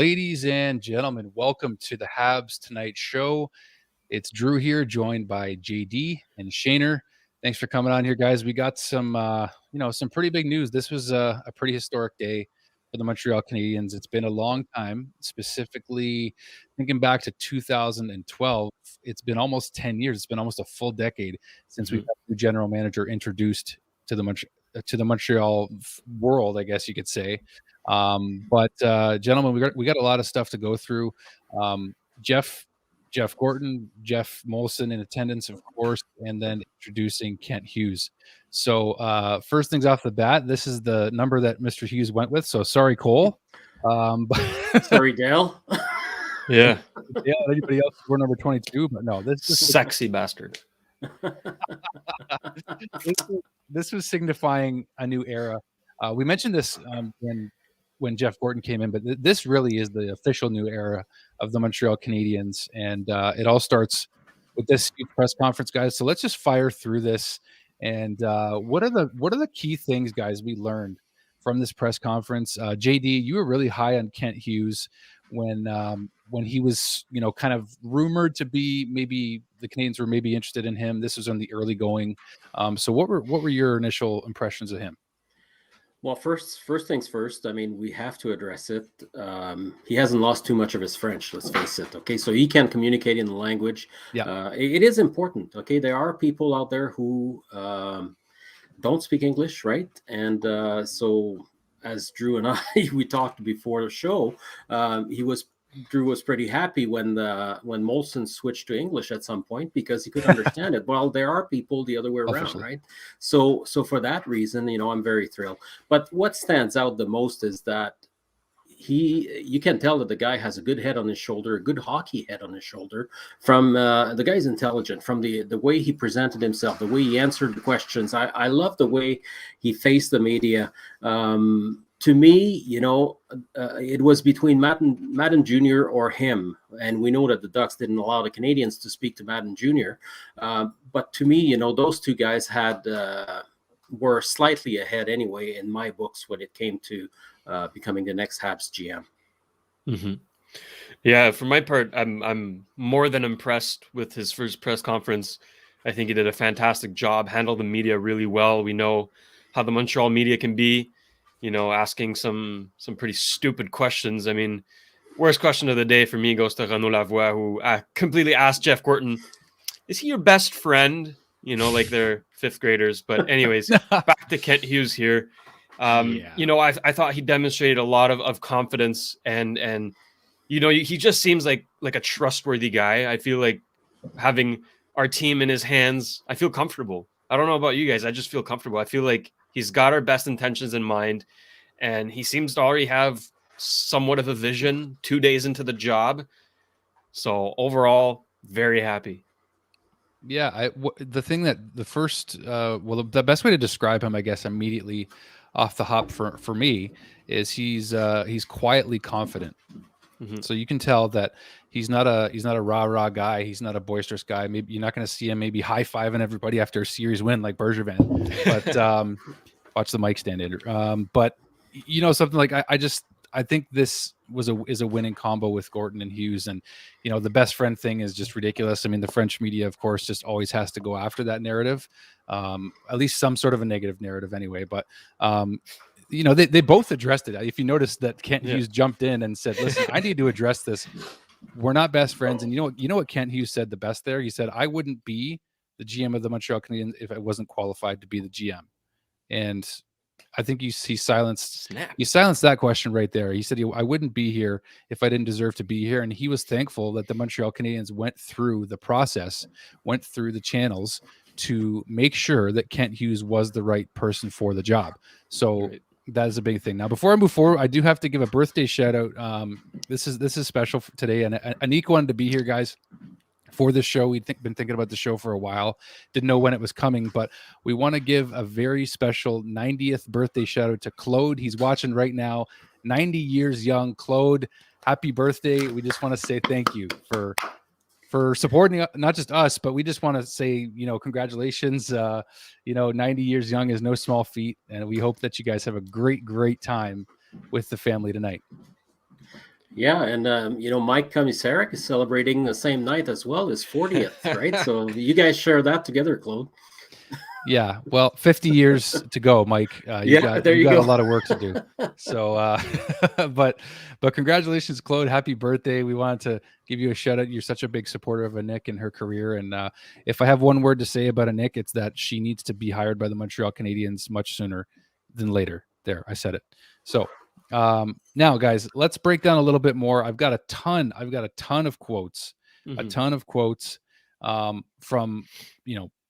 Ladies and gentlemen, welcome to the Habs Tonight show. It's Drew here, joined by JD and Shaner. Thanks for coming on here, guys. We got some pretty big news. This was a pretty historic day for the Montreal Canadiens. It's been a long time, specifically thinking back to 2012. It's been almost 10 years. It's been almost a full decade since we've had the general manager introduced to the Montreal world, I guess you could say. But gentlemen, we got a lot of stuff to go through. Jeff Gorton, Jeff Molson in attendance, of course, and then introducing Kent Hughes. So first things off the bat, this is the number that Mr. Hughes went with. So sorry, Cole. Sorry, Dale. Yeah. Yeah. Anybody else wore number 22? But no, this sexy bastard. This was signifying a new era. We mentioned this when Jeff Gorton came in, but this really is the official new era of the Montreal Canadiens, and it all starts with this press conference, guys. So let's just fire through this. And what are the key things, guys, we learned from this press conference? JD, you were really high on Kent Hughes when he was, kind of rumored to be, maybe the Canadiens were maybe interested in him. This was on the early going. So what were your initial impressions of him? Well, first things first, I mean, we have to address it. He hasn't lost too much of his French, let's face it. Okay, so he can communicate in the language. Yeah. It is important. Okay, there are people out there who don't speak English, right? And so as Drew and I, we talked before the show, Drew was pretty happy when Molson switched to English at some point because he could understand it. Well, there are people the other way around, right? So for that reason, I'm very thrilled. But what stands out the most is that you can tell that the guy has a good head on his shoulder, a good hockey head on his shoulder. From the guy's intelligent, from the way he presented himself, the way he answered the questions. I love the way he faced the media. To me, it was between Madden Jr. or him. And we know that the Ducks didn't allow the Canadiens to speak to Madden Jr. But to me, those two guys were slightly ahead anyway in my books when it came to becoming the next Habs GM. Mm-hmm. Yeah, for my part, I'm more than impressed with his first press conference. I think he did a fantastic job, handled the media really well. We know how the Montreal media can be. Asking some pretty stupid questions. I mean, worst question of the day for me goes to Renaud Lavoie, who completely asked Jeff Gorton, is he your best friend? Like they're fifth graders. But anyways, back to Kent Hughes here. I thought he demonstrated a lot of confidence and he just seems like a trustworthy guy. I feel like having our team in his hands, I feel comfortable. I don't know about you guys. I just feel comfortable. I feel like he's got our best intentions in mind, and he seems to already have somewhat of a vision 2 days into the job. So overall, very happy. Yeah, the best way to describe him, I guess, immediately off the hop for me is he's quietly confident. Mm-hmm. So you can tell that he's not a rah-rah guy. He's not a boisterous guy. Maybe you're not going to see him maybe high-fiving everybody after a series win like Bergevin. But watch the mic stand in. But something like I think this is a winning combo with Gorton and Hughes, and the best friend thing is just ridiculous. I mean, the French media, of course, just always has to go after that narrative, at least some sort of a negative narrative anyway. But they both addressed it. If you notice that Kent Hughes jumped in and said, "Listen, I need to address this. We're not best friends." And you know what Kent Hughes said the best there? He said, "I wouldn't be the GM of the Montreal Canadiens if I wasn't qualified to be the GM." And I think he silenced that question right there. He said, "I wouldn't be here if I didn't deserve to be here." And he was thankful that the Montreal Canadiens went through the process, went through the channels to make sure that Kent Hughes was the right person for the job. So that is a big thing. Now, before I move forward, I do have to give a birthday shout out. This is special for today, and Anik wanted to be here, guys, for this show. We'd been thinking about the show for a while, didn't know when it was coming, but we want to give a very special 90th birthday shout out to Claude. He's watching right now, 90 years young. Claude, happy birthday. We just want to say thank you for supporting not just us, but we just want to say, congratulations. 90 years young is no small feat, and we hope that you guys have a great time with the family tonight. Yeah, and Mike Komisarek is celebrating the same night as well, his 40th, right? So you guys share that together, Claude. Yeah, well, 50 years to go, Mike. You Yeah, got there you you got a go. lot of work to do. So, but congratulations, Claude. Happy birthday. We wanted to give you a shout out. You're such a big supporter of Anik and her career. And if I have one word to say about Anik, it's that she needs to be hired by the Montreal Canadiens much sooner than later. There, I said it. So now, guys, let's break down a little bit more. I've got a ton of quotes, a ton of quotes from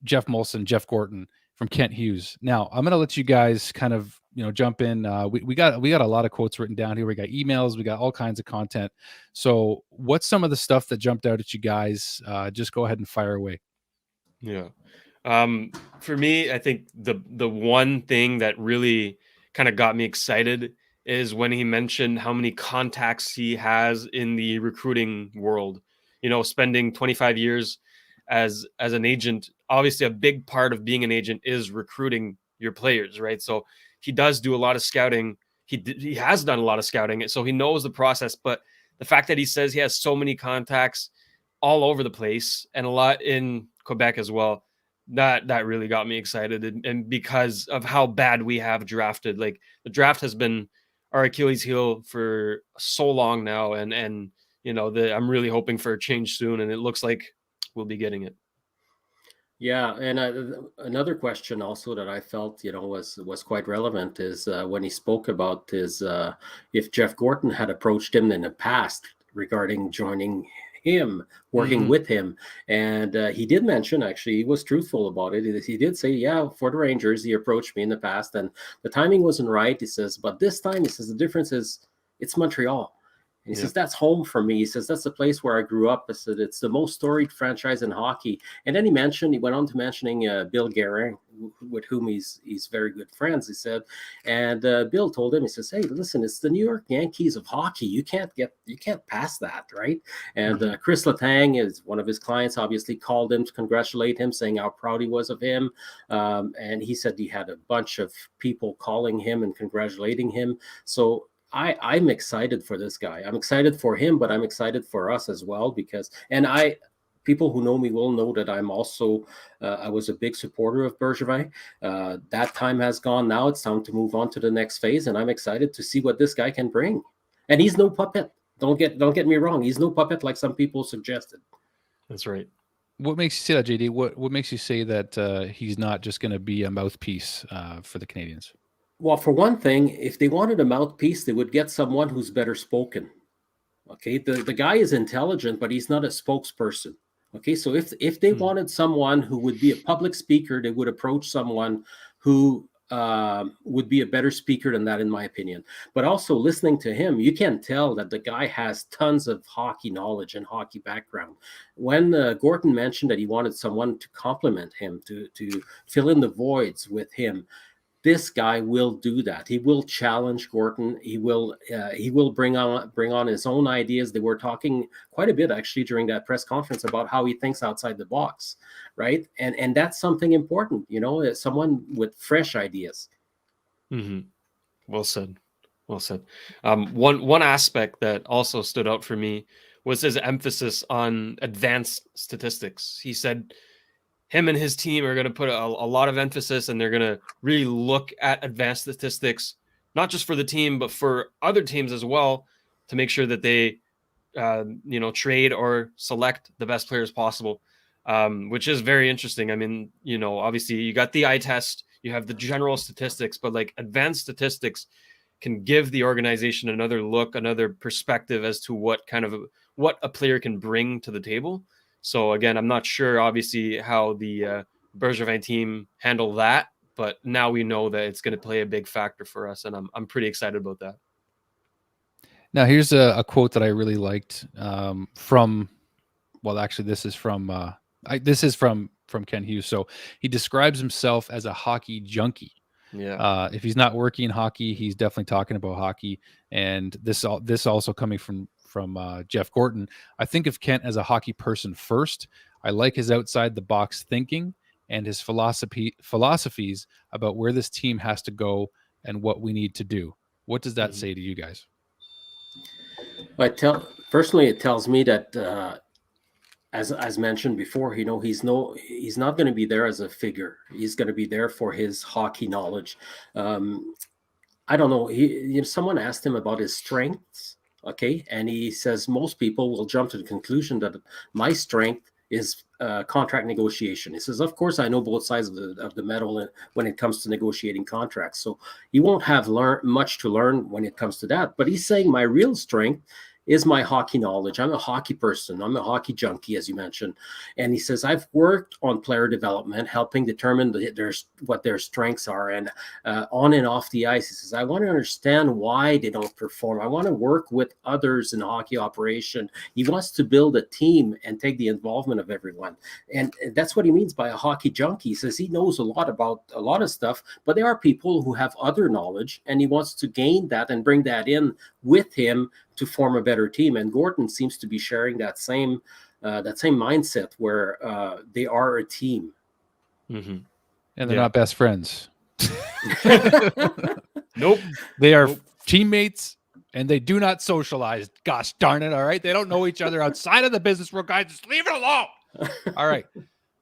Jeff Molson, Jeff Gorton, from Kent Hughes. Now I'm going to let you guys kind of jump in. We got a lot of quotes written down here. We got emails. We got all kinds of content. So what's some of the stuff that jumped out at you guys? Just go ahead and fire away. Yeah. For me, I think the one thing that really kind of got me excited is when he mentioned how many contacts he has in the recruiting world. Spending 25 years as an agent, obviously a big part of being an agent is recruiting your players, right? So he does do a lot of scouting. He has done a lot of scouting, so he knows the process. But the fact that he says he has so many contacts all over the place and a lot in Quebec as well, that really got me excited. And because of how bad we have drafted, like the draft has been our Achilles heel for so long now, and I'm really hoping for a change soon, and it looks like we'll be getting it. Yeah, and another question also that I felt was quite relevant is when he spoke about his if Jeff Gorton had approached him in the past regarding joining him, working with him, and he did mention, actually he was truthful about it. He did say, yeah, for the Rangers he approached me in the past, and the timing wasn't right. He says, but this time, he says, the difference is it's Montreal. And he says, that's home for me. He says, that's the place where I grew up. I said, it's the most storied franchise in hockey. And then he went on to mentioning Bill Guerin, with whom he's very good friends, he said. And Bill told him, he says, hey, listen, it's the New York Yankees of hockey. You can't pass that, right? And Chris Letang, is one of his clients, obviously called him to congratulate him, saying how proud he was of him. And he said he had a bunch of people calling him and congratulating him. So I'm excited for this guy. I'm excited for him, but I'm excited for us as well, because people who know me will know that I'm also I was a big supporter of Bergevin. That time has gone. Now it's time to move on to the next phase, and I'm excited to see what this guy can bring. And he's no puppet. Don't get me wrong. He's no puppet like some people suggested. That's right. What makes you say that, JD? What makes you say that he's not just going to be a mouthpiece for the Canadiens? Well, for one thing, if they wanted a mouthpiece, they would get someone who's better spoken. Okay, the guy is intelligent, but he's not a spokesperson. Okay, so if they wanted someone who would be a public speaker, they would approach someone who would be a better speaker than that, in my opinion. But also listening to him, you can tell that the guy has tons of hockey knowledge and hockey background. When Gorton mentioned that he wanted someone to complement him, to fill in the voids with him, this guy will do that. He will challenge Gorton. He will bring on his own ideas. They were talking quite a bit, actually, during that press conference about how he thinks outside the box, right? And that's something important, someone with fresh ideas. Well said. Well said. One aspect that also stood out for me was his emphasis on advanced statistics. He said him and his team are going to put a lot of emphasis, and they're going to really look at advanced statistics, not just for the team, but for other teams as well, to make sure that they, trade or select the best players possible, which is very interesting. I mean, obviously you got the eye test, you have the general statistics, but like advanced statistics can give the organization another look, another perspective as to what a player can bring to the table. So again, I'm not sure, obviously, how the Bergevin team handle that, but now we know that it's going to play a big factor for us, and I'm pretty excited about that. Now, here's a quote that I really liked from. Well, actually, this is from Kent Hughes. So he describes himself as a hockey junkie. Yeah. If he's not working hockey, he's definitely talking about hockey. And this also coming from Jeff Gorton. I think of Kent as a hockey person first. I like his outside the box thinking and his philosophies about where this team has to go and what we need to do. What does that say to you guys? But personally, it tells me that as mentioned before, he's not going to be there as a figure. He's going to be there for his hockey knowledge. Um, I don't know. Someone asked him about his strengths, okay, and he says most people will jump to the conclusion that my strength is contract negotiation. He says, of course, I know both sides of the medal when it comes to negotiating contracts. So you won't have much to learn when it comes to that. But he's saying my real strength is my hockey knowledge. I'm a hockey person. I'm a hockey junkie, as you mentioned. And he says, I've worked on player development, helping determine what their strengths are. And on and off the ice, he says, I want to understand why they don't perform. I want to work with others in hockey operation. He wants to build a team and take the involvement of everyone. And that's what he means by a hockey junkie. He says he knows a lot about a lot of stuff, but there are people who have other knowledge, and he wants to gain that and bring that in with him to form a better team. And Gordon seems to be sharing that same mindset where they are a team. Mm-hmm. And they're not best friends. Nope. They are teammates, and they do not socialize. Gosh darn it. All right. They don't know each other outside of the business world, guys. Just leave it alone. All right.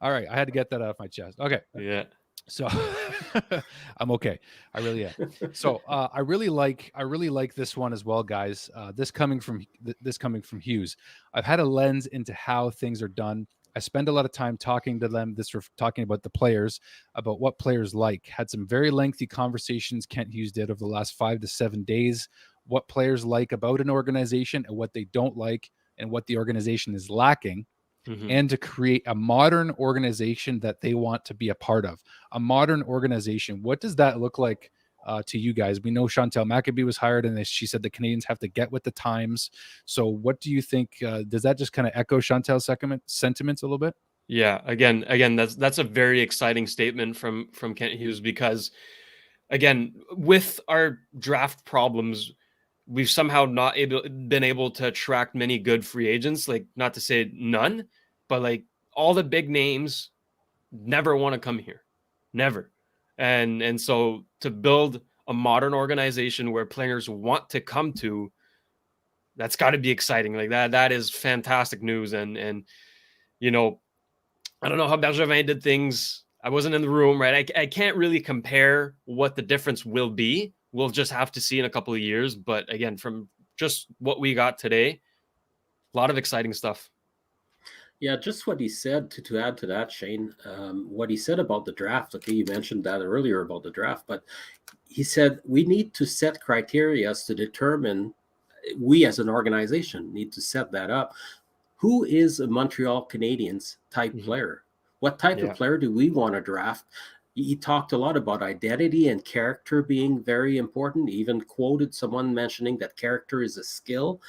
I had to get that off my chest. Okay. Yeah. So I'm okay. I really am. So I really like this one as well, guys. This coming from Hughes. I've had a lens into how things are done. I spend a lot of time talking to them. Talking about the players, about what players like. Had some very lengthy conversations Kent Hughes did over the last 5 to 7 days. What players like about an organization and what they don't like, and what the organization is lacking. Mm-hmm. And to create a modern organization that they want to be a part of. A modern organization. What does that look like to you guys? We know Chantal Machabée was hired, and she said the Canadiens have to get with the times. So what do you think? Does that just kind of echo Chantal's sentiments a little bit? Yeah. Again, that's a very exciting statement from Kent Hughes, because, again, with our draft problems, we've somehow not been able to attract many good free agents. Like, not to say none, but like all the big names never want to come here, never. And so to build a modern organization where players want to come to, that's got to be exciting. Like that is fantastic news. And I don't know how Bergevin did things. I wasn't in the room, right? I can't really compare what the difference will be. We'll just have to see in a couple of years. But again, from just what we got today, a lot of exciting stuff. Yeah, just what he said to add to that, Shane, what he said about the draft. Okay, you mentioned that earlier about the draft, but he said we need to set criteria to determine, we as an organization need to set that up. Who is a Montreal Canadiens type player? What type of player do we want to draft? He talked a lot about identity and character being very important. He even quoted someone mentioning that character is a skill.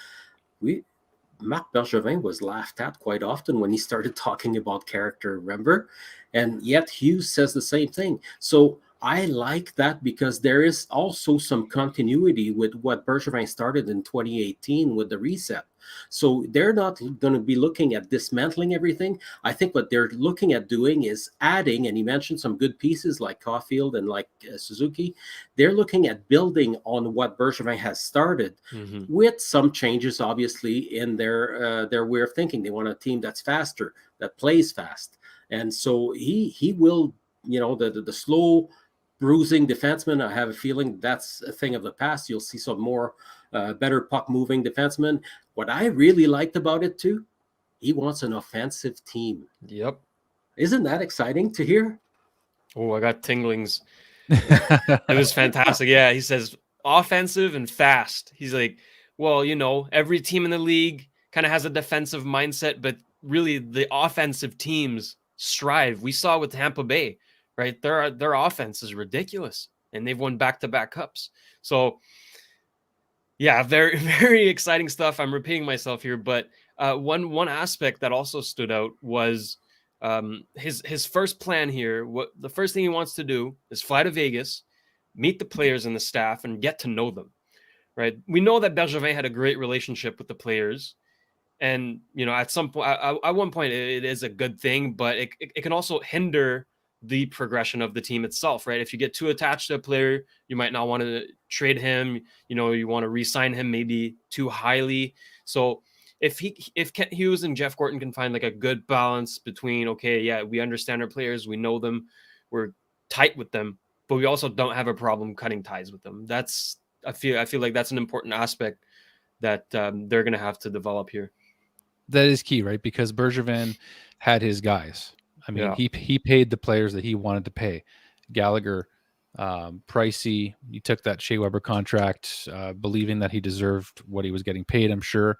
Marc Bergevin was laughed at quite often when he started talking about character, remember? And yet Hughes says the same thing. So I like that, because there is also some continuity with what Bergevin started in 2018 with the reset. So they're not going to be looking at dismantling everything. I think what they're looking at doing is adding, and he mentioned some good pieces like Caulfield and like Suzuki. They're looking at building on what Bergevin has started, with some changes, obviously, in their way of thinking. They want a team that's faster, that plays fast. And so he will, the slow bruising defenseman, I have a feeling that's a thing of the past. You'll see some more better puck moving defensemen. What I really liked about it too, he wants an offensive team. Yep. Isn't that exciting to hear? Oh, I got tinglings. It was fantastic. Yeah, he says offensive and fast. He's like, well, every team in the league kind of has a defensive mindset, but really the offensive teams strive. We saw with Tampa Bay, right? Their offense is ridiculous, and they've won back-to-back cups. So yeah, very, very exciting stuff. I'm repeating myself here, but one aspect that also stood out was his first plan here. The first thing he wants to do is fly to Vegas, meet the players and the staff, and get to know them. Right? We know that Bergevin had a great relationship with the players, and at some point, at one point, it is a good thing, but it can also hinder the progression of the team itself, right? If you get too attached to a player, you might not want to trade him. You want to re-sign him maybe too highly. So if Kent Hughes and Jeff Gorton can find like a good balance between, okay, yeah, we understand our players, we know them, we're tight with them, but we also don't have a problem cutting ties with them. I feel like that's an important aspect that they're going to have to develop here. That is key, right? Because Bergevin had his guys. I mean, he paid the players that he wanted to pay. Gallagher, Pricey. He took that Shea Weber contract, believing that he deserved what he was getting paid. I'm sure.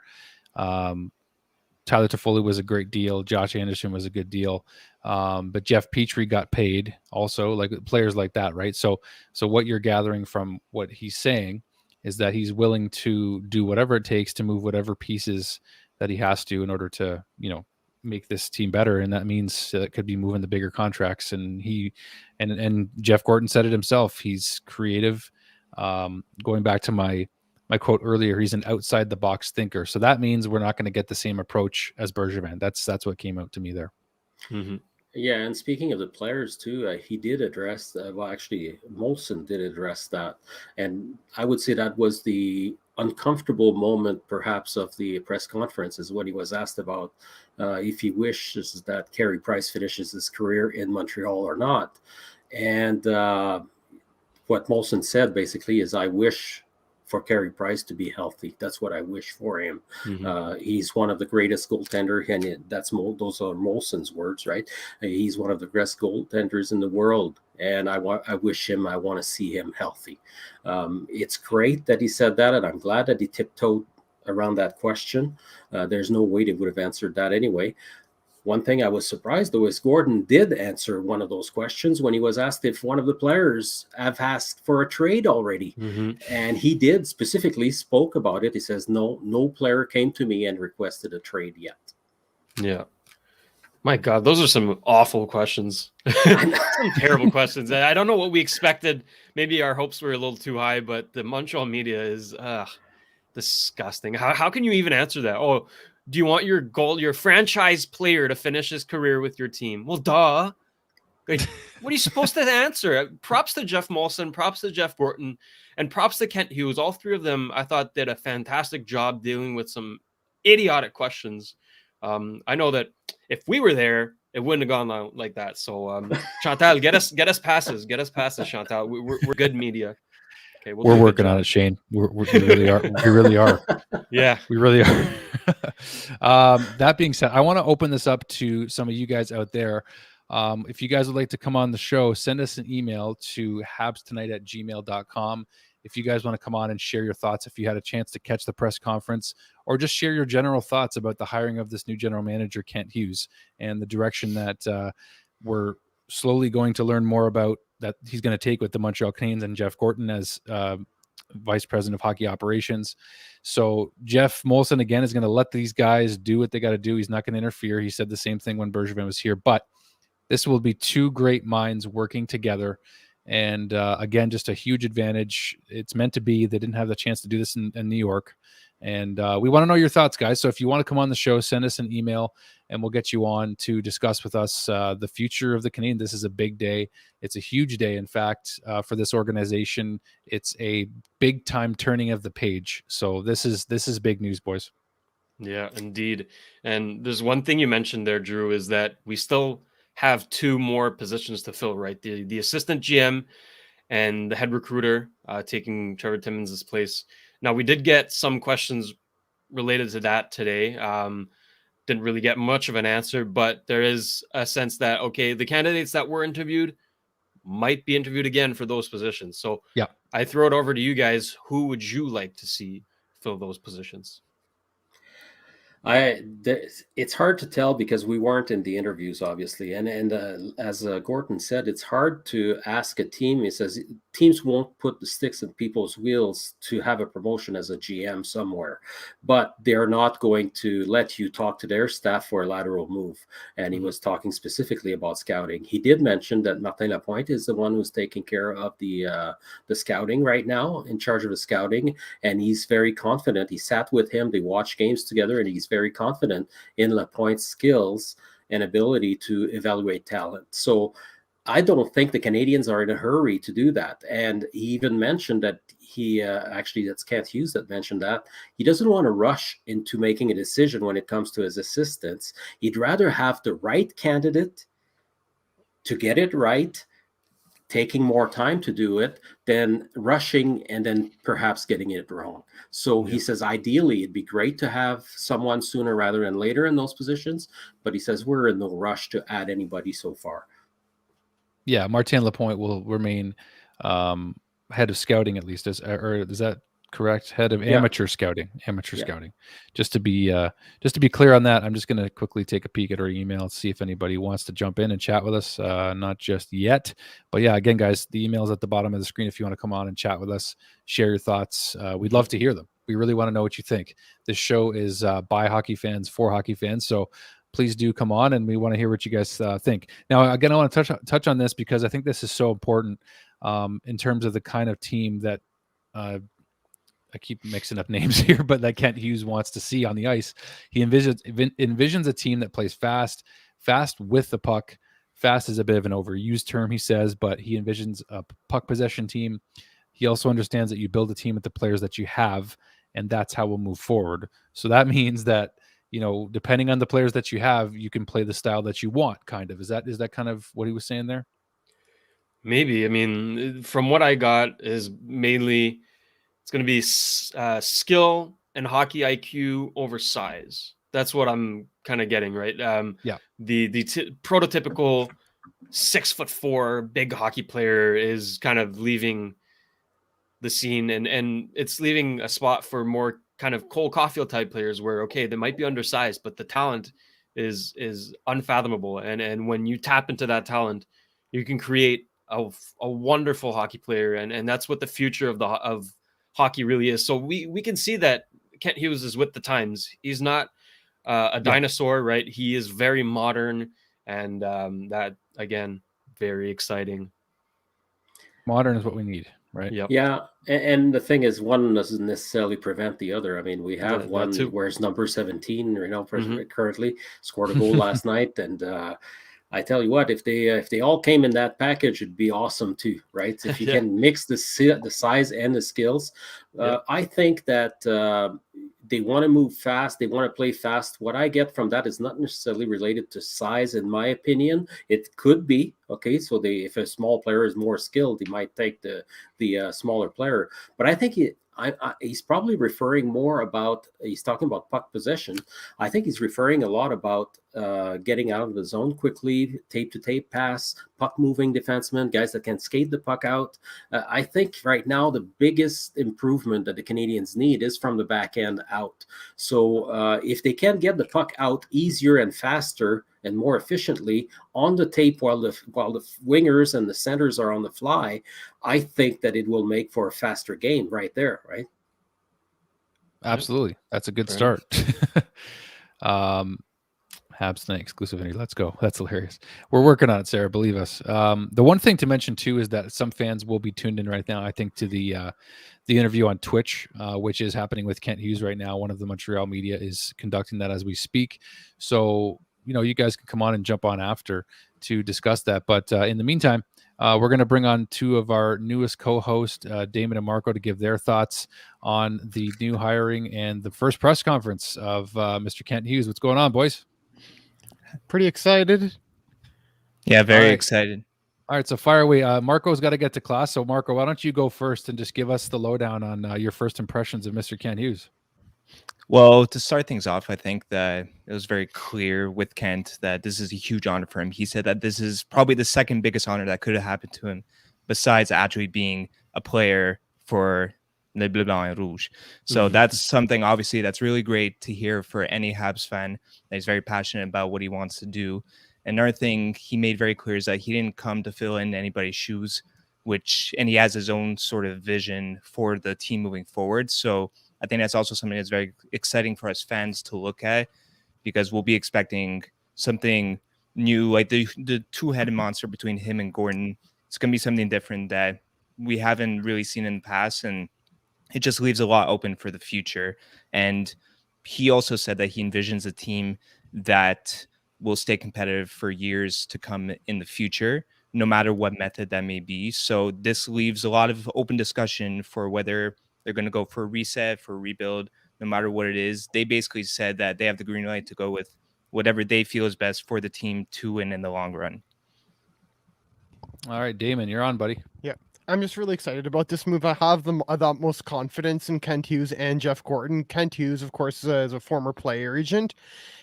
Tyler Toffoli was a great deal. Josh Anderson was a good deal. But Jeff Petrie got paid also, like players like that, right? So what you're gathering from what he's saying is that he's willing to do whatever it takes to move whatever pieces that he has to in order to, make this team better. And that means it could be moving the bigger contracts. And and Jeff Gorton said it himself. He's creative. Going back to my quote earlier, he's an outside the box thinker. So that means we're not going to get the same approach as Bergevin. That's what came out to me there. Mm-hmm. Yeah, and speaking of the players too, he did address, actually, Molson did address that. And I would say that was the uncomfortable moment, perhaps, of the press conference, is when he was asked about if he wishes that Carey Price finishes his career in Montreal or not. And what Molson said, basically, is, I wish for Carey Price to be healthy. That's what I wish for him. Mm-hmm. He's one of the greatest goaltender, and those are Molson's words, right? He's one of the best goaltenders in the world, and I want to see him healthy. It's great that he said that, and I'm glad that he tiptoed around that question. There's no way they would have answered that anyway. One thing I was surprised, though, is Gordon did answer one of those questions when he was asked if one of the players have asked for a trade already. Mm-hmm. And he did specifically spoke about it. He says, no player came to me and requested a trade yet. Yeah. My God, those are some awful questions. Some terrible questions. I don't know what we expected. Maybe our hopes were a little too high, but the Montreal media is disgusting. How can you even answer that? Oh, do you want your franchise player to finish his career with your team? Well, duh. Like, what are you supposed to answer? Props to Jeff Molson, props to Jeff Gorton, and props to Kent Hughes. All three of them, I thought, did a fantastic job dealing with some idiotic questions. I know that if we were there, it wouldn't have gone like that. So, Chantal, get us passes. Get us passes, Chantal. We're good media. Okay, we're working on it, Shane. We really are. We really are. Yeah, we really are. That being said, I want to open this up to some of you guys out there. If you guys would like to come on the show, send us an email to habstonight@gmail.com. If you guys want to come on and share your thoughts, if you had a chance to catch the press conference, or just share your general thoughts about the hiring of this new general manager, Kent Hughes, and the direction that we're slowly going to learn more about that he's going to take with the Montreal Canadiens and Jeff Gorton as vice president of hockey operations. So Jeff Molson, again, is going to let these guys do what they got to do. He's not going to interfere. He said the same thing when Bergevin was here, but this will be two great minds working together. And again, just a huge advantage. It's meant to be. They didn't have the chance to do this in New York. And we want to know your thoughts, guys. So if you want to come on the show, send us an email and we'll get you on to discuss with us the future of the Canadiens. This is a big day. It's a huge day, in fact, for this organization. It's a big time turning of the page. So this is big news, boys. Yeah, indeed. And there's one thing you mentioned there, Drew, is that we still have two more positions to fill, right? The assistant GM and the head recruiter taking Trevor Timmons' place. Now, we did get some questions related to that today. Didn't really get much of an answer, but there is a sense that, okay, the candidates that were interviewed might be interviewed again for those positions. So yeah, I throw it over to you guys. Who would you like to see fill those positions? It's hard to tell because we weren't in the interviews, obviously, and as Gordon said, it's hard to ask a team. He says teams won't put the sticks in people's wheels to have a promotion as a GM somewhere, but they're not going to let you talk to their staff for a lateral move. And he was talking specifically about scouting. He did mention that Martin Lapointe is the one who's taking care of the scouting right now, in charge of the scouting, and he's very confident. He sat with him, they watched games together, and he's very confident in Lapointe's skills and ability to evaluate talent. So I don't think the Canadiens are in a hurry to do that. And he even mentioned that he actually, that's Kent Hughes that mentioned that he doesn't want to rush into making a decision when it comes to his assistants. He'd rather have the right candidate to get it right, taking more time to do it than rushing and then perhaps getting it wrong. So he says ideally it'd be great to have someone sooner rather than later in those positions, but he says we're in no rush to add anybody so far. Yeah, Martin Lapointe will remain head of scouting at least, or is that correct? Head of amateur scouting. Scouting. Just to be clear on that, I'm just going to quickly take a peek at our email, see if anybody wants to jump in and chat with us. Not just yet, but yeah, again, guys, the email's at the bottom of the screen if you want to come on and chat with us, share your thoughts. We'd love to hear them. We really want to know what you think. This show is by hockey fans for hockey fans, so please do come on, and we want to hear what you guys think. Now, again, I want to touch on this because I think this is so important in terms of the kind of team that I keep mixing up names here, but that Kent Hughes wants to see on the ice. He envisions a team that plays fast with the puck. Fast is a bit of an overused term, he says, but he envisions a puck possession team. He also understands that you build a team with the players that you have, and that's how we'll move forward. So that means that, depending on the players that you have, you can play the style that you want, kind of. Is that kind of what he was saying there? Maybe. I mean, from what I got is mainly it's going to be skill and hockey IQ over size. That's what I'm kind of getting, right? Yeah. The prototypical 6'4" big hockey player is kind of leaving the scene, and it's leaving a spot for more kind of Cole Caulfield type players where, okay, they might be undersized, but the talent is unfathomable. And when you tap into that talent, you can create a wonderful hockey player. And that's what the future of hockey really is. So we can see that Kent Hughes is with the times. He's not a dinosaur, right? He is very modern, and that, again, very exciting. Modern is what we need, right? Yep. Yeah, and the thing is, one doesn't necessarily prevent the other. I mean, we have one too. where's number 17, currently scored a goal last night, and I tell you what, if they all came in that package, it'd be awesome too, right? If you can mix the size and the skills, I think that they want to move fast. They want to play fast. What I get from that is not necessarily related to size, in my opinion. It could be okay. So if a small player is more skilled, he might take the smaller player. But I think he's probably referring more about, he's talking about puck possession. I think he's referring a lot about getting out of the zone quickly, tape to tape pass, puck moving defensemen, guys that can skate the puck out. I think right now the biggest improvement that the Canadiens need is from the back end out. So if they can get the puck out easier and faster and more efficiently on the tape while the wingers and the centers are on the fly, I think that it will make for a faster game right there, right? Absolutely. That's a good start. Habs Tonight exclusivity. Let's go. That's hilarious. We're working on it, Sarah. Believe us. The one thing to mention too is that some fans will be tuned in right now, I think, to the interview on Twitch, which is happening with Kent Hughes right now. One of the Montreal media is conducting that as we speak. So, you guys can come on and jump on after to discuss that. But in the meantime, we're going to bring on two of our newest co-hosts, Damon and Marco, to give their thoughts on the new hiring and the first press conference of Mr. Kent Hughes. What's going on, boys? Pretty excited. Yeah, very excited. All right, so fire away. Marco's got to get to class. So, Marco, why don't you go first and just give us the lowdown on your first impressions of Mr. Kent Hughes? Well, to start things off, I think that it was very clear with Kent that this is a huge honor for him. He said that this is probably the second biggest honor that could have happened to him, besides actually being a player for Le Bleu Blanc et Rouge. So that's something, obviously, that's really great to hear for any Habs fan that he's very passionate about what he wants to do. Another thing he made very clear is that he didn't come to fill in anybody's shoes, and he has his own sort of vision for the team moving forward. So I think that's also something that's very exciting for us fans to look at, because we'll be expecting something new, like the two-headed monster between him and Gordon. It's going to be something different that we haven't really seen in the past, and it just leaves a lot open for the future. And he also said that he envisions a team that will stay competitive for years to come in the future, no matter what method that may be. So this leaves a lot of open discussion for whether they're going to go for a reset, for a rebuild, no matter what it is. They basically said that they have the green light to go with whatever they feel is best for the team to win in the long run. All right, Damon, you're on, buddy. Yeah. I'm just really excited about this move. I have the utmost confidence in Kent Hughes and Jeff Gorton. Kent Hughes, of course, is a former player agent.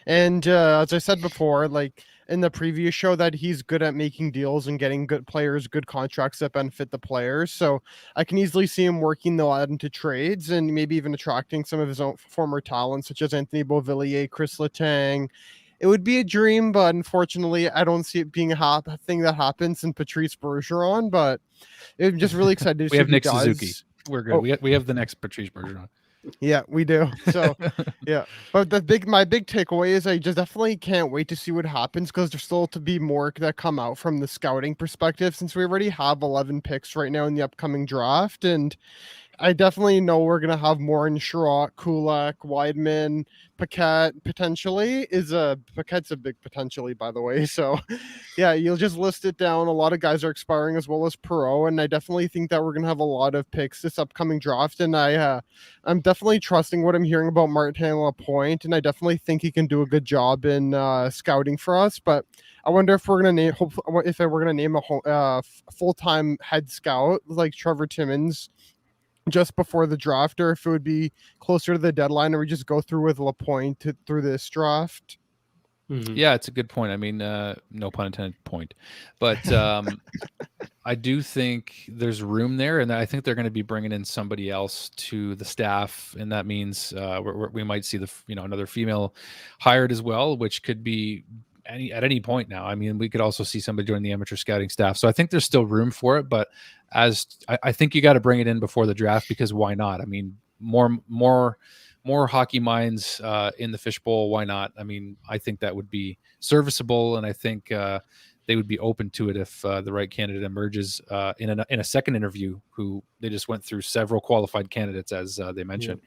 And as I said before, like in the previous show, that he's good at making deals and getting good players, good contracts that benefit the players. So I can easily see him working that into trades and maybe even attracting some of his own former talents, such as Anthony Beauvillier, Chris Letang. It would be a dream, but unfortunately, I don't see it being a thing that happens in Patrice Bergeron. But I'm just really excited to We see have if he Nick does. Suzuki. We're good. Oh. We have the next Patrice Bergeron. Yeah, we do. So, yeah. But my big takeaway is I just definitely can't wait to see what happens, because there's still to be more that come out from the scouting perspective, since we already have 11 picks right now in the upcoming draft. And I definitely know we're going to have more in Sherratt, Kulak, Weidman, Paquette potentially. Paquette's a big potentially, by the way. So, yeah, you'll just list it down. A lot of guys are expiring, as well as Perot, and I definitely think that we're going to have a lot of picks this upcoming draft. And I'm definitely trusting what I'm hearing about Martin Lapointe, and I definitely think he can do a good job in scouting for us. But I wonder if we're going to name a full-time head scout like Trevor Timmons just before the draft, or if it would be closer to the deadline, or we just go through with Lapointe through this draft. Mhm. Yeah, it's a good point. I mean, no pun intended point, but I do think there's room there, and I think they're going to be bringing in somebody else to the staff, and that means we might see another female hired as well, which could be at any point now. I mean, we could also see somebody join the amateur scouting staff, so I think there's still room for it. But I think you got to bring it in before the draft, because why not? I mean, more hockey minds in the fishbowl. Why not? I mean, I think that would be serviceable, and I think they would be open to it if the right candidate emerges in a second interview. Who they just went through several qualified candidates, as they mentioned.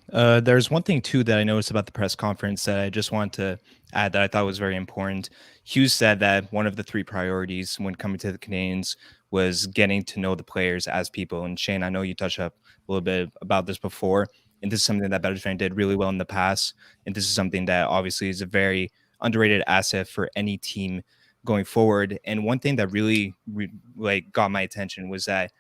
There's one thing too that I noticed about the press conference that I just want to add that I thought was very important. Hughes said that one of the 3 priorities when coming to the Canadiens was getting to know the players as people. And Shane, I know you touched up a little bit about this before, and this is something that Bergevin did really well in the past. And this is something that obviously is a very underrated asset for any team going forward. And one thing that really got my attention was that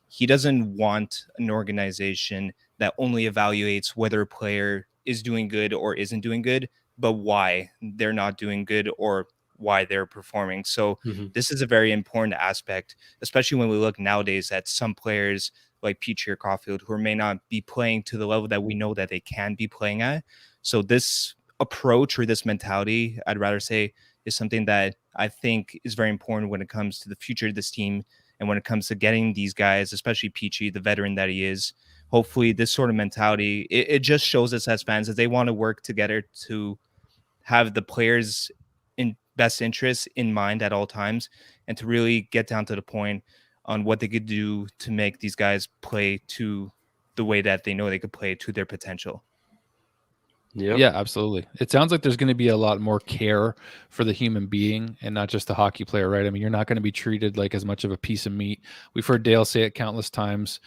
he doesn't want an organization that only evaluates whether a player is doing good or isn't doing good, but why they're not doing good or why they're performing. So this is a very important aspect, especially when we look nowadays at some players like Petrie or Caulfield who may not be playing to the level that we know that they can be playing at. So this approach, or this mentality, I'd rather say, is something that I think is very important when it comes to the future of this team. And when it comes to getting these guys, especially Petrie, the veteran that he is, hopefully this sort of mentality, it just shows us as fans that they want to work together to have the players' in best interests in mind at all times, and to really get down to the point on what they could do to make these guys play to the way that they know they could play to their potential. Yep. Yeah, absolutely. It sounds like there's going to be a lot more care for the human being and not just the hockey player, right? I mean, you're not going to be treated like as much of a piece of meat. We've heard Dale say it countless times.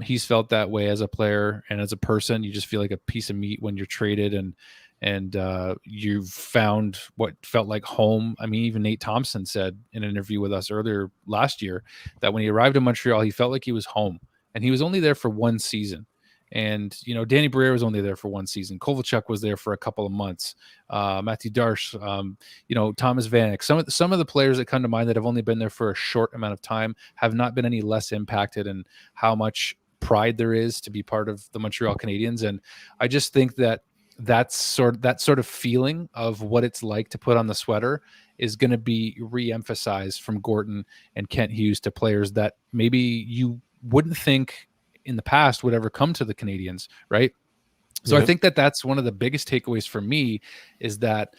He's felt that way as a player and as a person. You just feel like a piece of meat when you're traded, and you've found what felt like home. I mean, even Nate Thompson said in an interview with us earlier last year that when he arrived in Montreal, he felt like he was home, and he was only there for one season. And, Danny Briere was only there for one season. Kovalchuk was there for a couple of months. Matthew Darche, Thomas Vanek. Some of the players that come to mind that have only been there for a short amount of time have not been any less impacted in how much pride there is to be part of the Montreal Canadiens. And I just think that sort of feeling of what it's like to put on the sweater is going to be re-emphasized from Gorton and Kent Hughes to players that maybe you wouldn't think in the past would ever come to the Canadiens, right? So I think that's one of the biggest takeaways for me, is that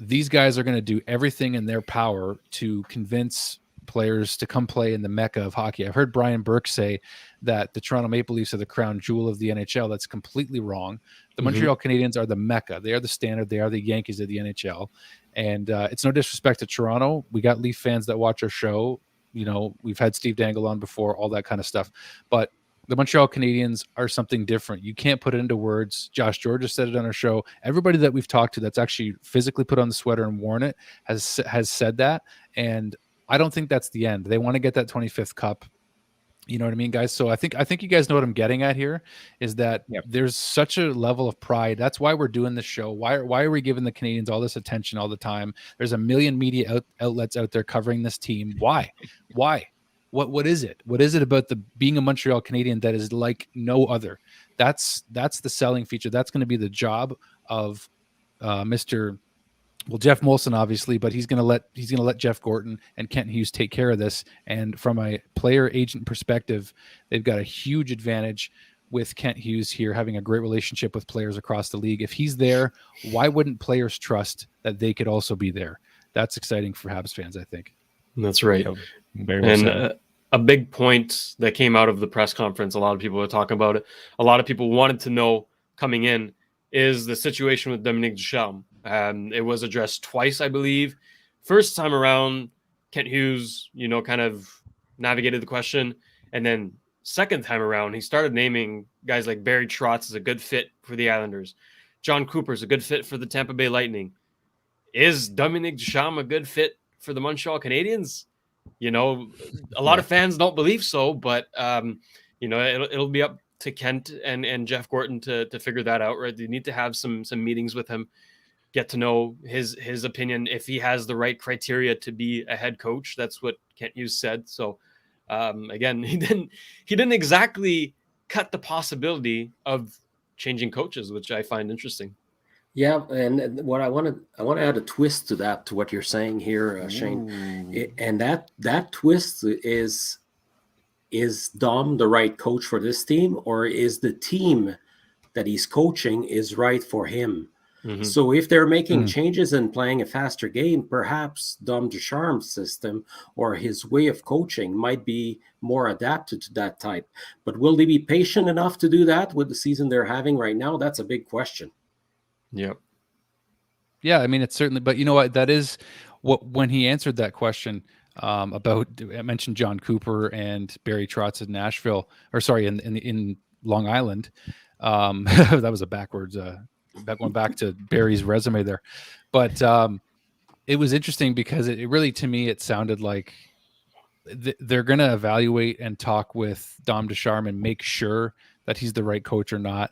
these guys are going to do everything in their power to convince players to come play in the mecca of hockey. I've heard Brian Burke say that the Toronto Maple Leafs are the crown jewel of the NHL. That's completely wrong. The Montreal Canadiens are the mecca. They are the standard. They are the Yankees of the NHL. And it's no disrespect to Toronto. We got Leaf fans that watch our show. You know, we've had Steve Dangle on before, all that kind of stuff. But the Montreal Canadiens are something different. You can't put it into words. Josh George said it on our show. Everybody that we've talked to that's actually physically put on the sweater and worn it has said that. And I don't think that's the end. They want to get that 25th cup. You know what I mean, guys? So I think you guys know what I'm getting at here is that there's such a level of pride. That's why we're doing this show. Why are we giving the Canadiens all this attention all the time? There's a million media outlets out there covering this team. Why? What is it? What is it about being a Montreal Canadian that is like no other? That's the selling feature. That's going to be the job of Jeff Molson, obviously, but he's going to let Jeff Gorton and Kent Hughes take care of this. And from a player agent perspective, they've got a huge advantage with Kent Hughes here, having a great relationship with players across the league. If he's there, why wouldn't players trust that they could also be there? That's exciting for Habs fans, I think. That's right. And a big point that came out of the press conference, a lot of people were talking about it. A lot of people wanted to know coming in is the situation with Dominique Ducharme. It was addressed twice, I believe. First time around, Kent Hughes, kind of navigated the question. And then second time around, he started naming guys like Barry Trotz as a good fit for the Islanders. John Cooper's a good fit for the Tampa Bay Lightning. Is Dominique Ducharme a good fit for the Montreal Canadiens? A lot of fans don't believe so, but it'll be up to Kent and Jeff Gorton to figure that out, right? They need to have some meetings with him, get to know his opinion, if he has the right criteria to be a head coach. That's what Kent Hughes said. So again, he didn't exactly cut the possibility of changing coaches, which I find interesting. Yeah, and what I want to add a twist to that, to what you're saying here, Shane, and that twist is Dom the right coach for this team, or is the team that he's coaching is right for him? Mm-hmm. So if they're making changes and playing a faster game, perhaps Dom Ducharme's system or his way of coaching might be more adapted to that type. But will they be patient enough to do that with the season they're having right now? That's a big question. Yep. Yeah, I mean, it's certainly, but you know what? That is what, when he answered that question about, I mentioned John Cooper and Barry Trotz in Nashville, or sorry, in Long Island. That was a backwards, going back to Barry's resume there. But it was interesting because it really, to me, it sounded like they're going to evaluate and talk with Dom Ducharme and make sure that he's the right coach or not.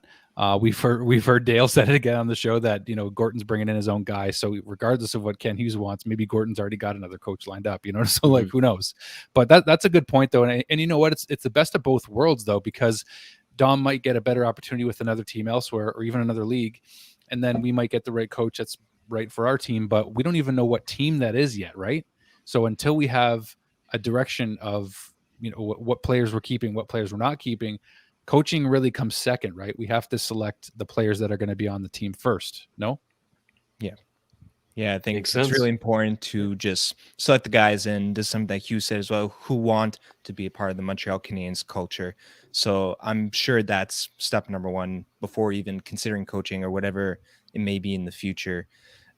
We've heard Dale said it again on the show that, Gorton's bringing in his own guy. So regardless of what Ken Hughes wants, maybe Gorton's already got another coach lined up, so like, who knows? But that's a good point though. And you know what? It's the best of both worlds though, because Dom might get a better opportunity with another team elsewhere or even another league. And then we might get the right coach that's right for our team, but we don't even know what team that is yet. Right. So until we have a direction of, what players we're keeping, what players we're not keeping, coaching really comes second, right? We have to select the players that are going to be on the team first. No? Yeah, I think it's really important to just select the guys, and this is something that Hugh said as well, who want to be a part of the Montreal Canadiens culture. So I'm sure that's step number one before even considering coaching or whatever it may be in the future.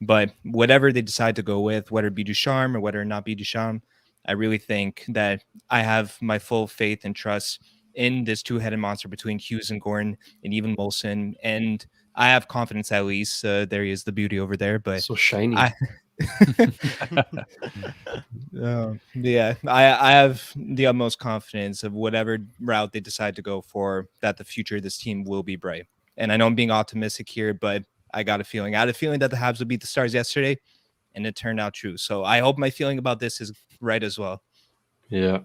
But whatever they decide to go with, whether it be Ducharme or whether it not be Ducharme, I really think that I have my full faith and trust in this two-headed monster between Hughes and Gorton and even Molson. And I have confidence, at least. There he is, the beauty over there. But so shiny. I have the utmost confidence of whatever route they decide to go for, that the future of this team will be bright. And I know I'm being optimistic here, but I had a feeling that the Habs would beat the Stars yesterday, and it turned out true. So I hope my feeling about this is right as well. Yeah.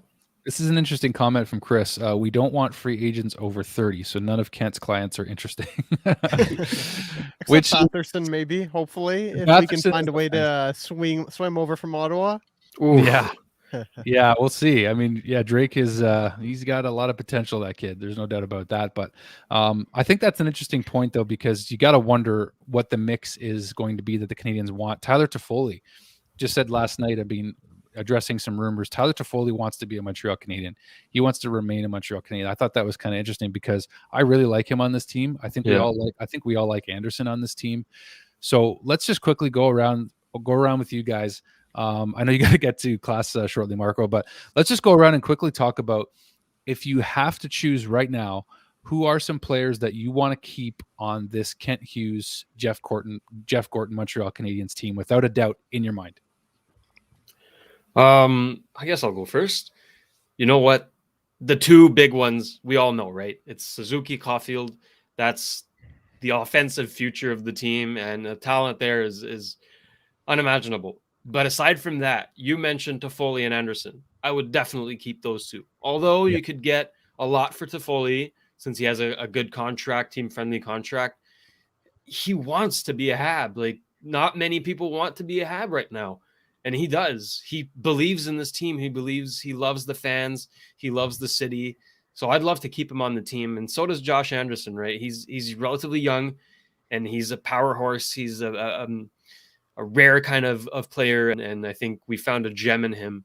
This is an interesting comment from Chris. We don't want free agents over 30, so none of Kent's clients are interesting. Which Patterson, maybe, hopefully, if we can find a way to swim over from Ottawa. Ooh. Yeah, we'll see. I mean, Drake is he's got a lot of potential, that kid. There's no doubt about that. But I think that's an interesting point, though, because you got to wonder what the mix is going to be that the Canadiens want. Tyler Toffoli just said last night, addressing some rumors, Tyler Toffoli wants to be a Montreal Canadian. He wants to remain a Montreal Canadian. I thought that was kind of interesting because I really like him on this team. I think we all like Anderson on this team. So let's just quickly go around I'll go around with you guys. I know you got to get to class shortly, Marco, but let's just go around and quickly talk about, if you have to choose right now, who are some players that you want to keep on this Kent Hughes, Jeff Gorton Montreal Canadiens team, without a doubt in your mind? I guess I'll go first. You know what? The two big ones we all know, right? It's Suzuki, Caulfield. That's the offensive future of the team, and the talent there is unimaginable. But aside from that, you mentioned Toffoli and Anderson. I would definitely keep those two. Although you could get a lot for Toffoli since he has a good contract, team-friendly contract. He wants to be a Hab. Like, not many people want to be a Hab right now. And he does. He believes in this team. He loves the fans. He loves the city. So I'd love to keep him on the team. And so does Josh Anderson, right? He's relatively young, and he's a power horse. He's a rare kind of player. And I think we found a gem in him.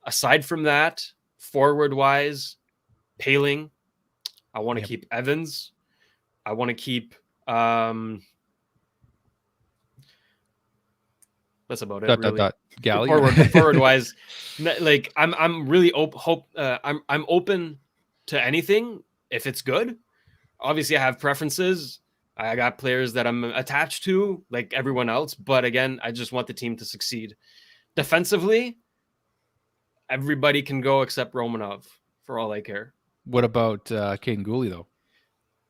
Aside from that, forward-wise, Paling. I want to keep Evans. I want to keep that's about it. Really. Galley. Forward wise, like I'm really I'm open to anything if it's good. Obviously, I have preferences. I got players that I'm attached to, like everyone else. But again, I just want the team to succeed. Defensively, everybody can go except Romanov, for all I care. What about Caden Gooley though?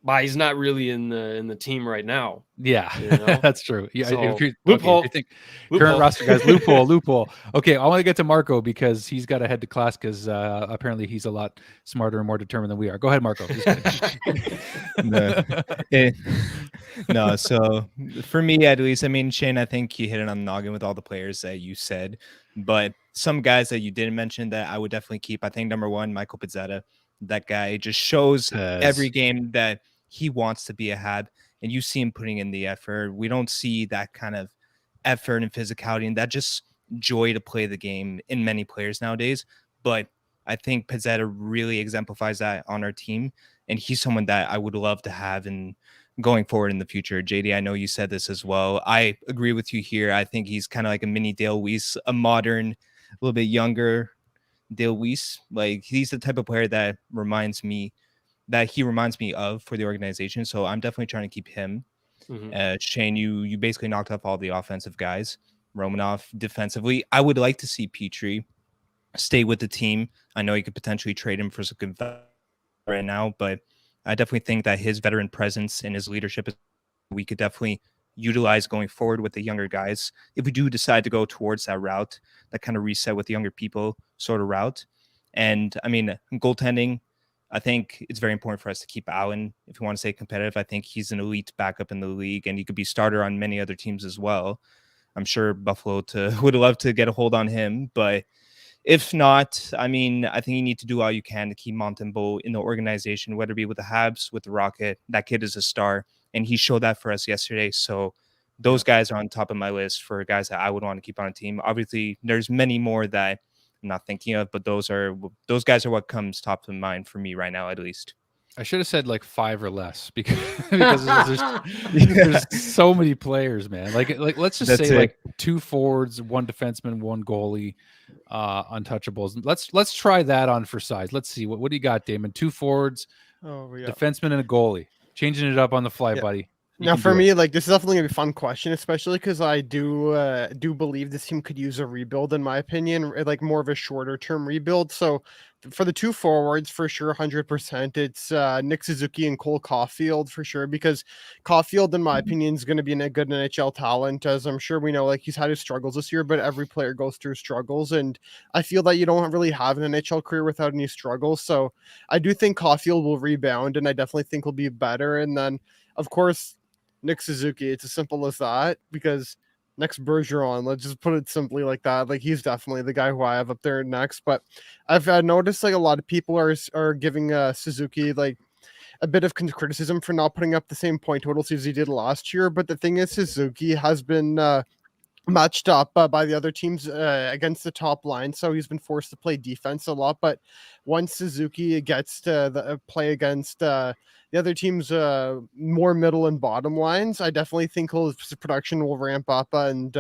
But he's not really in the team right now. Yeah, you know? that's true. Yeah, So, loophole. Okay, Current roster guys, loophole. Okay, I want to get to Marco because he's got to head to class because apparently he's a lot smarter and more determined than we are. Go ahead, Marco. No, so for me at least, I mean, Shane, I think you hit it on the noggin with all the players that you said, but some guys that you didn't mention that I would definitely keep. I think number one, Michael Pizzetta. That guy just shows every game that he wants to be a Hab, and you see him putting in the effort. We don't see that kind of effort and physicality and that just joy to play the game in many players nowadays. But I think Pizzetta really exemplifies that on our team, and he's someone that I would love to have in going forward in the future. JD, I know you said this as well. I agree with you here. I think he's kind of like a mini Dale Weiss, a modern, a little bit younger Dale Weiss. Like, he's the type of player that reminds me of for the organization. So I'm definitely trying to keep him. Mm-hmm. Shane, you basically knocked off all the offensive guys. Romanov defensively, I would like to see Petrie stay with the team. I know you could potentially trade him for some good right now, but I definitely think that his veteran presence and his leadership we could definitely utilize going forward with the younger guys. If we do decide to go towards that route, that kind of reset with the younger people sort of route. And I mean, goaltending, I think it's very important for us to keep Allen. If we want to stay competitive, I think he's an elite backup in the league, and he could be starter on many other teams as well. I'm sure Buffalo would love to get a hold on him, but if not, I mean, I think you need to do all you can to keep Montembeault in the organization, whether it be with the Habs, with the Rocket. That kid is a star, and he showed that for us yesterday. So those guys are on top of my list for guys that I would want to keep on a team. Obviously, there's many more that I'm not thinking of, but those guys are what comes top of mind for me right now, at least. I should have said like 5 or less because there's so many players, man. Like let's just say like 2 forwards, 1 defenseman, 1 goalie, untouchables. Let's try that on for size. Let's see what do you got, Damon? 2 forwards, defenseman, and a goalie. Changing it up on the fly, buddy. Now, for me, like, this is definitely gonna be a fun question, especially because I do believe this team could use a rebuild, in my opinion, like more of a shorter term rebuild. So, for the 2 forwards, for sure, 100%, it's Nick Suzuki and Cole Caulfield for sure. Because Caulfield, in my opinion, is going to be a good NHL talent, as I'm sure we know. Like, he's had his struggles this year, but every player goes through struggles, and I feel that you don't really have an NHL career without any struggles. So, I do think Caulfield will rebound, and I definitely think he'll be better. And then, of course, Nick Suzuki, it's as simple as that, because next Bergeron, let's just put it simply like that. Like, he's definitely the guy who I have up there next. But I've noticed like a lot of people are giving Suzuki like a bit of criticism for not putting up the same point totals as he did last year. But the thing is, Suzuki has been matched up by the other teams against the top line, so he's been forced to play defense a lot. But once Suzuki gets to the play against the other team's more middle and bottom lines, I definitely think his production will ramp up. And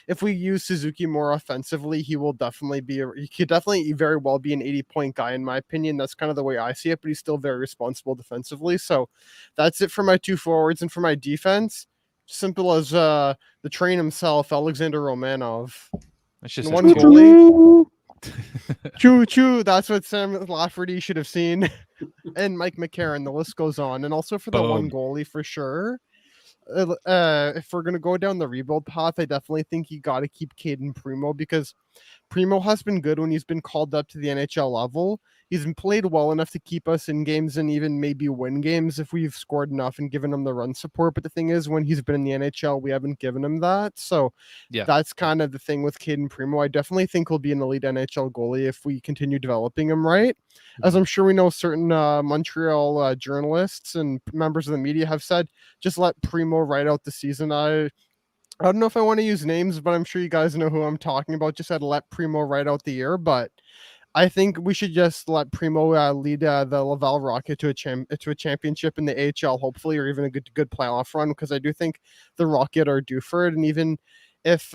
if we use Suzuki more offensively, he will definitely be he could definitely very well be an 80-point guy in my opinion. That's kind of the way I see it, but he's still very responsible defensively. So that's it for my two forwards. And for my defense, simple as the train himself, Alexander Romanov. That's just And one goalie. Choo choo. That's what Sam Lafferty should have seen. And Mike McCarron. The list goes on. And also for the one goalie for sure. If we're gonna go down the rebuild path, I definitely think you got to keep Caden Primo, because Primo has been good when he's been called up to the NHL level. He's been played well enough to keep us in games and even maybe win games if we've scored enough and given him the run support. But the thing is, when he's been in the NHL, we haven't given him that. So that's kind of the thing with Caden Primo. I definitely think he'll be an elite NHL goalie if we continue developing him right. As I'm sure we know, certain Montreal journalists and members of the media have said, just let Primo ride out the season. I don't know if I want to use names, but I'm sure you guys know who I'm talking about. Just said let Primo ride out the year, but I think we should just let Primo lead the Laval Rocket to a championship in the AHL, hopefully, or even a good playoff run, because I do think the Rocket are due for it. And even if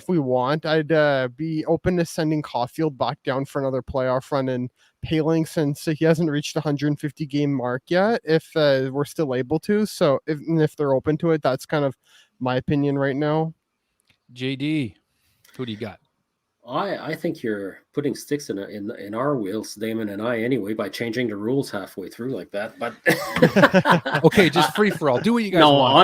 we want, I'd be open to sending Caulfield back down for another playoff run, and Paling, since he hasn't reached the 150 game mark yet, if we're still able to. So if they're open to it, that's kind of my opinion right now. JD, who do you got? I think you're putting sticks in our wheels, Damon and I, anyway, by changing the rules halfway through like that. But okay, just free for all. Do what you guys want.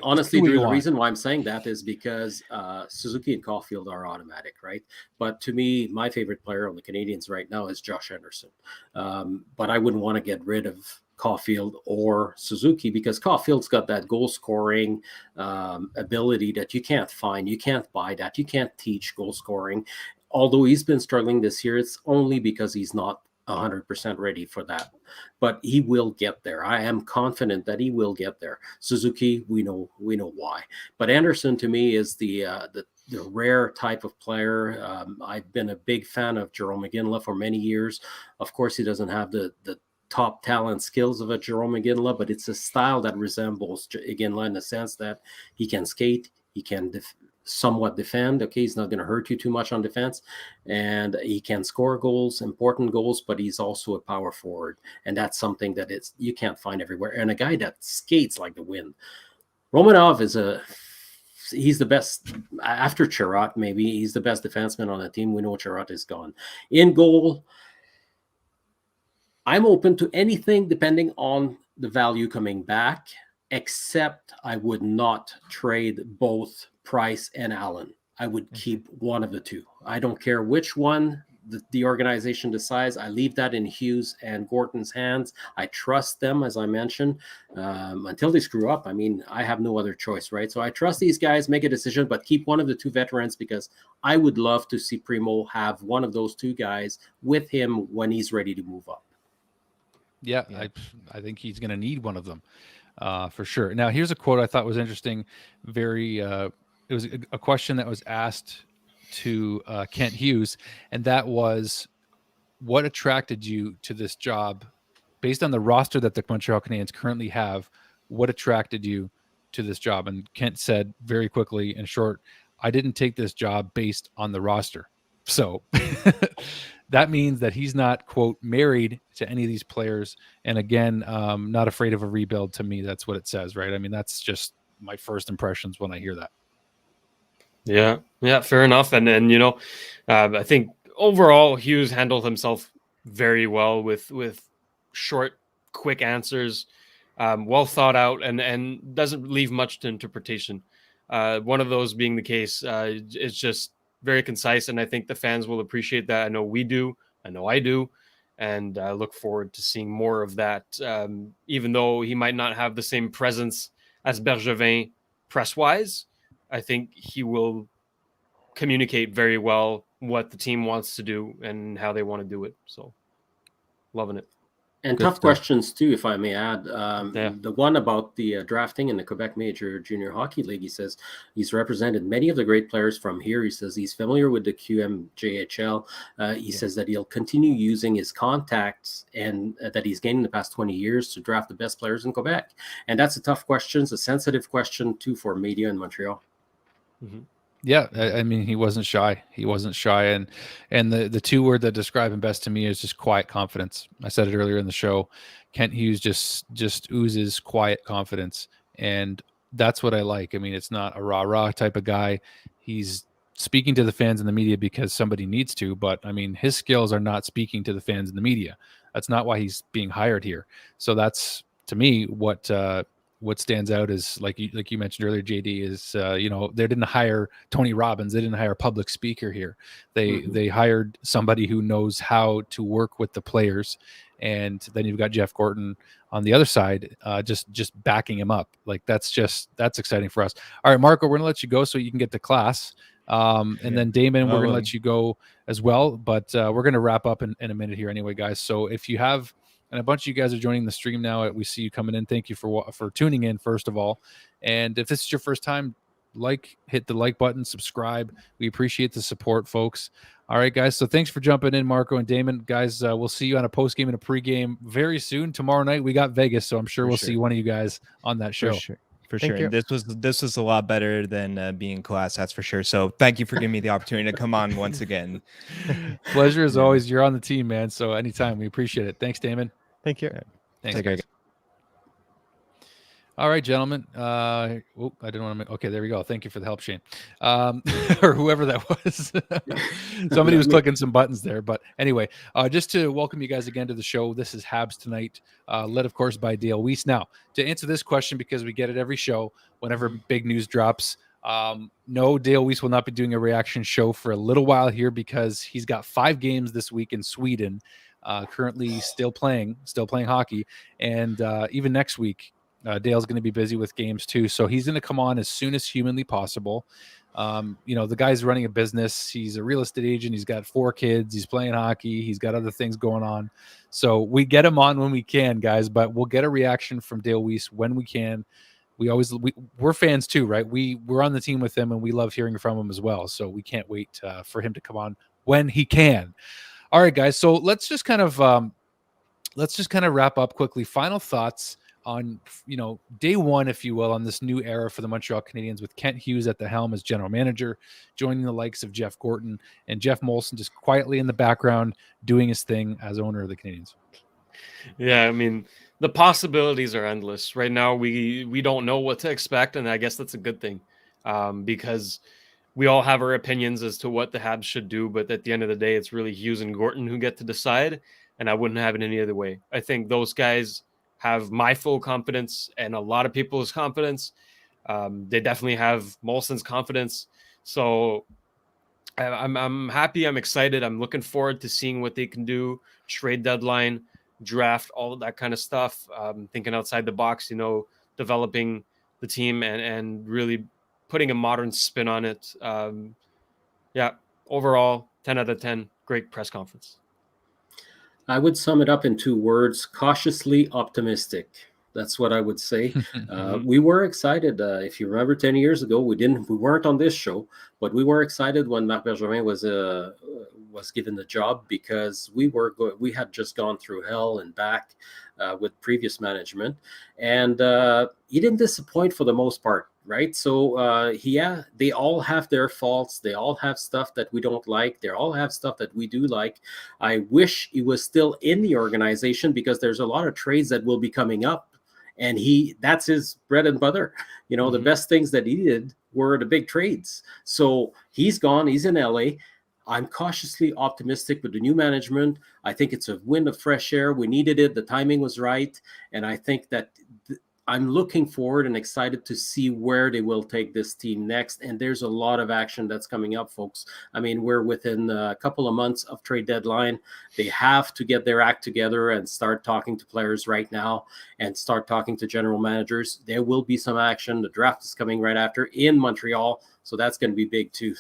Honestly, Drew, the reason why I'm saying that is because Suzuki and Caulfield are automatic, right? But to me, my favorite player on the Canadiens right now is Josh Anderson. But I wouldn't want to get rid of Caulfield or Suzuki, because Caulfield's got that goal scoring ability that you can't find. You can't buy that. You can't teach goal scoring. Although he's been struggling this year, it's only because he's not 100% ready for that. But he will get there. I am confident that he will get there. Suzuki, we know why. But Anderson, to me, is the rare type of player. I've been a big fan of Jerome McGinley for many years. Of course, he doesn't have the top talent skills of a Jerome McGinley, but it's a style that resembles McGinley in the sense that he can skate, he can somewhat defend. Okay, he's not going to hurt you too much on defense, and he can score goals, important goals, but he's also a power forward, and that's something that you can't find everywhere. And a guy that skates like the wind. Romanov he's the best after Chirot. Maybe he's the best defenseman on the team. We know Chirot is gone. In goal, I'm open to anything depending on the value coming back, except I would not trade both Price and Allen. I would keep one of the two. I don't care which one the organization decides. I leave that in Hughes and Gorton's hands. I trust them, as I mentioned, until they screw up. I mean, I have no other choice, right? So I trust these guys, make a decision, but keep one of the two veterans, because I would love to see Primo have one of those two guys with him when he's ready to move up. Yeah. I think he's going to need one of them for sure. Now, here's a quote I thought was interesting. It was a question that was asked to Kent Hughes, and that was, what attracted you to this job based on the roster that the Montreal Canadiens currently have? What attracted you to this job? And Kent said very quickly and short, I didn't take this job based on the roster. So that means that he's not, quote, married to any of these players. And again, not afraid of a rebuild. To me, that's what it says, right? I mean, that's just my first impressions when I hear that. Yeah, fair enough. And I think overall Hughes handled himself very well with short, quick answers, well thought out, and doesn't leave much to interpretation. One of those being the case, it's just very concise, and I think the fans will appreciate that. I know we do. I know I do. And I look forward to seeing more of that, even though he might not have the same presence as Bergevin press-wise. I think he will communicate very well what the team wants to do and how they want to do it. So, loving it. And Good tough stuff. questions too, if I may add. Yeah. The one about the drafting in the Quebec Major Junior Hockey League, he says he's represented many of the great players from here. He says he's familiar with the QMJHL. He says that he'll continue using his contacts and that he's gained in the past 20 years to draft the best players in Quebec. And that's a tough question. It's a sensitive question too for media in Montreal. Mm-hmm. Yeah, I mean, he wasn't shy. He wasn't shy, and the two word that describe him best to me is just quiet confidence. I said it earlier in the show. Kent Hughes just oozes quiet confidence, and that's what I like. I mean, it's not a rah rah type of guy. He's speaking to the fans and the media because somebody needs to, but I mean, his skills are not speaking to the fans and the media. That's not why he's being hired here. So that's to me what stands out is like you mentioned earlier, JD, is they didn't hire Tony Robbins, they didn't hire a public speaker here. They hired somebody who knows how to work with the players, and then you've got Jeff Gorton on the other side, just backing him up. Like that's exciting for us. All right, Marco, we're gonna let you go so you can get to class. And then Damon, we're gonna let you go as well, but we're gonna wrap up in a minute here anyway, guys. So if you have, and a bunch of you guys are joining the stream now, we see you coming in. Thank you for tuning in, first of all. And if this is your first time, hit the like button, subscribe. We appreciate the support, folks. All right, guys. So thanks for jumping in, Marco and Damon. Guys, we'll see you on a post game and a pregame very soon. Tomorrow night we got Vegas, so I'm sure we'll see one of you guys on that show. For sure. And this was a lot better than being in class, that's for sure. So thank you for giving me the opportunity to come on once again. Pleasure as always. You're on the team, man. So anytime, we appreciate it. Thanks, Damon. Thank you. Thanks, guys. All right, gentlemen. I didn't want to. Okay, there we go. Thank you for the help, Shane, or whoever that was. Somebody was clicking some buttons there. But anyway, just to welcome you guys again to the show. This is Habs Tonight, led, of course, by Dale Weiss. Now, to answer this question, because we get it every show, whenever big news drops, no, Dale Weiss will not be doing a reaction show for a little while here because he's got 5 games this week in Sweden. Currently still playing hockey, and even next week Dale's going to be busy with games too, so he's going to come on as soon as humanly possible. The guy's running a business. He's a real estate agent. He's got 4 kids. He's playing hockey. He's got other things going on, so we get him on when we can, guys, but we'll get a reaction from Dale Weiss when we can. We're fans too, right? We're on the team with him, and we love hearing from him as well, so we can't wait for him to come on when he can. All right, guys. So let's just kind of wrap up quickly. Final thoughts on day one, if you will, on this new era for the Montreal Canadiens with Kent Hughes at the helm as general manager, joining the likes of Jeff Gorton and Jeff Molson just quietly in the background doing his thing as owner of the Canadiens. Yeah, I mean, the possibilities are endless. Right now, we don't know what to expect, and I guess that's a good thing, because we all have our opinions as to what the Habs should do, but at the end of the day, it's really Hughes and Gorton who get to decide, and I wouldn't have it any other way. I think those guys have my full confidence and a lot of people's confidence. They definitely have Molson's confidence. So I'm happy. I'm excited. I'm looking forward to seeing what they can do. Trade deadline, draft, all of that kind of stuff. Thinking outside the box, developing the team and really putting a modern spin on it. Overall, 10 out of 10. Great press conference. I would sum it up in 2 words: cautiously optimistic. That's what I would say. We were excited. If you remember, 10 years ago, we weren't on this show, but we were excited when Marc Bergevin was given the job because we had just gone through hell and back with previous management, and he didn't disappoint for the most part, right? So they all have their faults. They all have stuff that we don't like. They all have stuff that we do like. I wish he was still in the organization because there's a lot of trades that will be coming up. And that's his bread and butter. The best things that he did were the big trades. So he's gone. He's in LA. I'm cautiously optimistic with the new management. I think it's a wind of fresh air. We needed it. The timing was right. And I think that I'm looking forward and excited to see where they will take this team next. And there's a lot of action that's coming up, folks. I mean, we're within a couple of months of trade deadline. They have to get their act together and start talking to players right now and start talking to general managers. There will be some action. The draft is coming right after in Montreal. So that's going to be big too.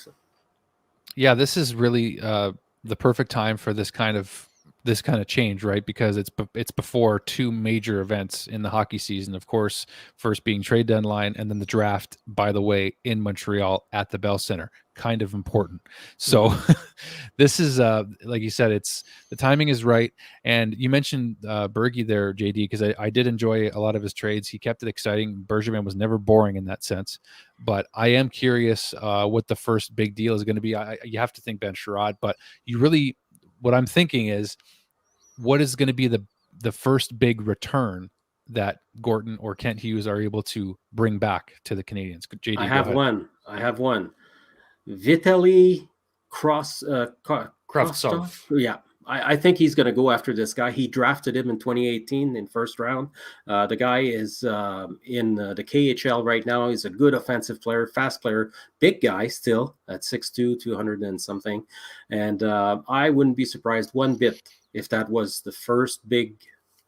Yeah, this is really the perfect time for this kind of this kind of change, right? Because it's before two major events in the hockey season, of course, first being trade deadline and then the draft, by the way, in Montreal at the Bell Center. Kind of important. So this is like you said, it's the timing is right. And you mentioned Bergie there, JD, because I did enjoy a lot of his trades. He kept it exciting. Bergevin was never boring in that sense. But I am curious what the first big deal is going to be. You have to think Ben Sherrod, but you really, what I'm thinking is, what is going to be the first big return that Gorton or Kent Hughes are able to bring back to the Canadiens? JD, I have one. Vitaly Krostov. Yeah, I think he's going to go after this guy. He drafted him in 2018 in first round. The guy is in the KHL right now. He's a good offensive player, fast player, big guy still at 6'2", 200 and something. And I wouldn't be surprised one bit if that was the first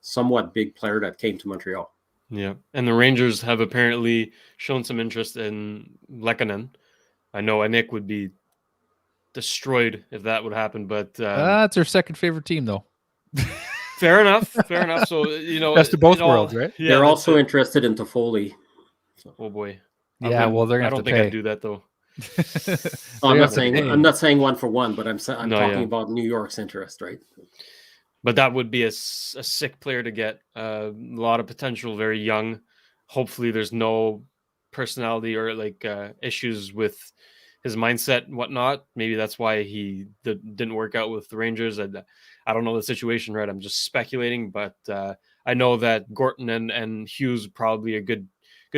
somewhat big player that came to Montreal. Yeah, and the Rangers have apparently shown some interest in Lehkonen. I know Nick would be destroyed if that would happen, but that's their second favorite team, though. Fair enough. So best of both worlds, right? Yeah, they're also interested in Toffoli. So. Oh boy. Yeah, well, they're gonna. I don't think I'd do that though. I'm not saying one for one, but I'm talking about New York's interest, right? But that would be a sick player to get. A lot of potential, very young. Hopefully, there's no personality or issues with his mindset and whatnot. Maybe that's why he didn't work out with the Rangers. I don't know the situation, right? I'm just speculating, but I know that Gorton and Hughes probably a good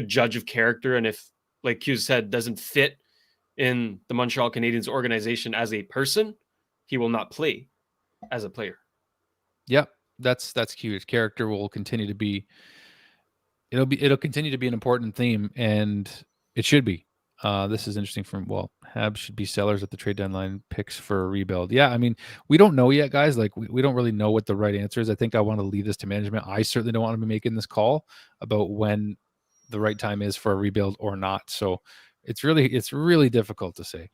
judge of character. And if, like Hughes said, doesn't fit in the Montreal Canadiens organization as a person, he will not play as a player. Yep, that's cute. Character will continue to be. It'll continue to be an important theme, and it should be. This is interesting. Habs should be sellers at the trade deadline, picks for a rebuild. Yeah, I mean, we don't know yet, guys. Like, we don't really know what the right answer is. I think I want to leave this to management. I certainly don't want to be making this call about when the right time is for a rebuild or not. So it's really difficult to say.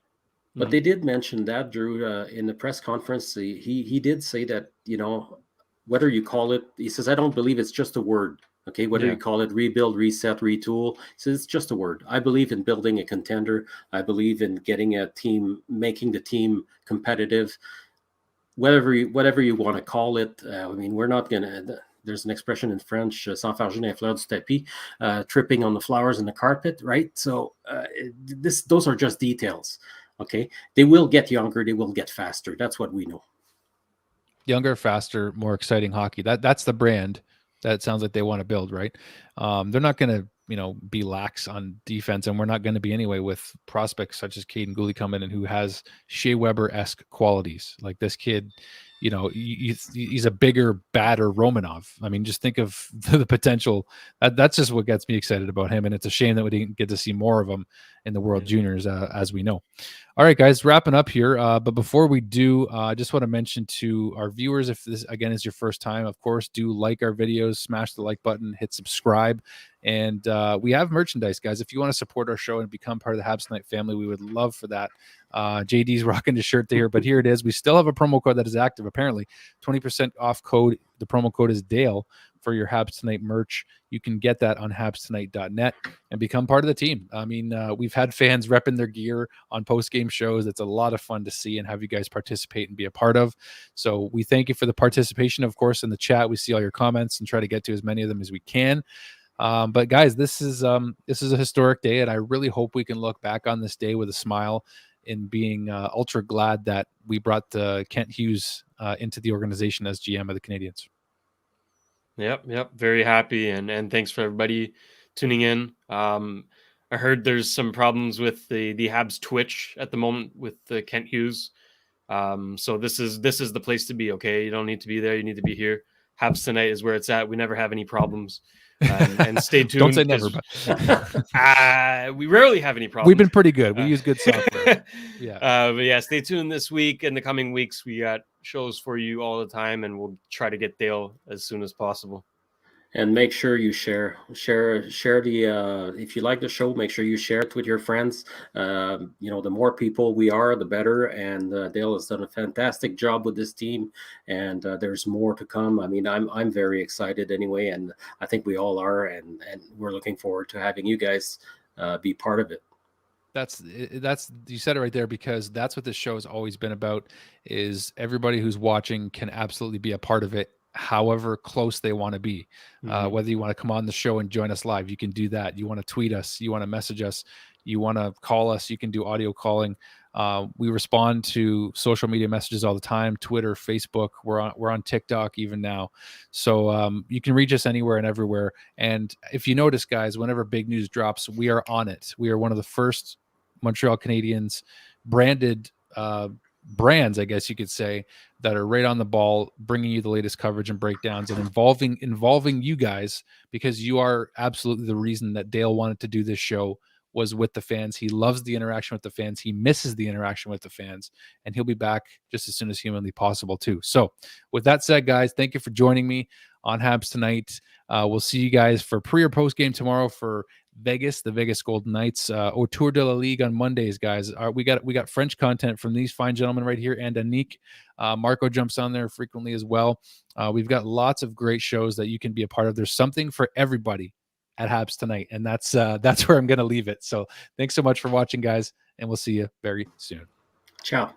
But they did mention that, Drew, in the press conference. He did say that, whether you call it, he says, I don't believe it's just a word. Okay, whether you call it rebuild, reset, retool, he says it's just a word. I believe in building a contender. I believe in getting a team, making the team competitive. Whatever you want to call it. I mean, we're not going to. There's an expression in French, sans faire les fleurs du tapis, tripping on the flowers in the carpet, right? So those are just details. Okay, they will get younger. They will get faster. That's what we know. Younger, faster, more exciting hockey. That's the brand that sounds like they want to build, right? They're not going to, be lax on defense, and we're not going to be anyway with prospects such as Caden Gooley coming in, who has Shea Weber-esque qualities. Like this kid, he's a bigger, badder Romanov. I mean, just think of the potential. That's just what gets me excited about him, and it's a shame that we didn't get to see more of him in the World Juniors, as we know. All right, guys, wrapping up here. But before we do, I just want to mention to our viewers, if this, again, is your first time, of course, do like our videos, smash the like button, hit subscribe. And we have merchandise, guys. If you want to support our show and become part of the Habs Tonight family, we would love for that. JD's rocking his shirt here, but here it is. We still have a promo code that is active, apparently. 20% off code. The promo code is Dale for your Habs Tonight merch. You can get that on habstonight.net and become part of the team. I mean, we've had fans repping their gear on post-game shows. It's a lot of fun to see and have you guys participate and be a part of. So we thank you for the participation, of course, in the chat. We see all your comments and try to get to as many of them as we can. But guys, this is a historic day, and I really hope we can look back on this day with a smile in being ultra glad that we brought Kent Hughes into the organization as GM of the Canadiens. Yep. Very happy, and thanks for everybody tuning in. I heard there's some problems with the Habs Twitch at the moment with Kent Hughes. So this is the place to be. Okay, you don't need to be there; you need to be here. Habs Tonight is where it's at. We never have any problems. And stay tuned. Don't say never, but we rarely have any problems. We've been pretty good. We use good software. But yeah, stay tuned this week and the coming weeks. We got shows for you all the time, and we'll try to get Dale as soon as possible. And make sure you share the if you like the show, make sure you share it with your friends. The more people we are, the better. And Dale has done a fantastic job with this team, and there's more to come. I mean, I'm very excited anyway, and I think we all are, and we're looking forward to having you guys be part of it. That's you said it right there, because that's what this show has always been about, is everybody who's watching can absolutely be a part of it, however close they want to be. Whether you want to come on the show and join us live, you can do that. You want to tweet us, you want to message us, you want to call us, you can do audio calling. We respond to social media messages all the time: Twitter, Facebook. We're on TikTok even now. So you can reach us anywhere and everywhere. And if you notice, guys, whenever big news drops, we are on it. We are one of the first Montreal Canadiens branded brands, I guess you could say, that are right on the ball, bringing you the latest coverage and breakdowns, and involving you guys, because you are absolutely the reason that Dale wanted to do this show, was with the fans. He loves the interaction with the fans. He misses the interaction with the fans, and he'll be back just as soon as humanly possible too. So with that said, guys, thank you for joining me on Habs Tonight. We'll see you guys for pre or post game tomorrow for Vegas, the Vegas Golden Knights, Autour de la Ligue on Mondays, guys. We got French content from these fine gentlemen right here, and Anik. Marco jumps on there frequently as well. We've got lots of great shows that you can be a part of. There's something for everybody at Habs Tonight, and that's where I'm going to leave it. So thanks so much for watching, guys, and we'll see you very soon. Ciao.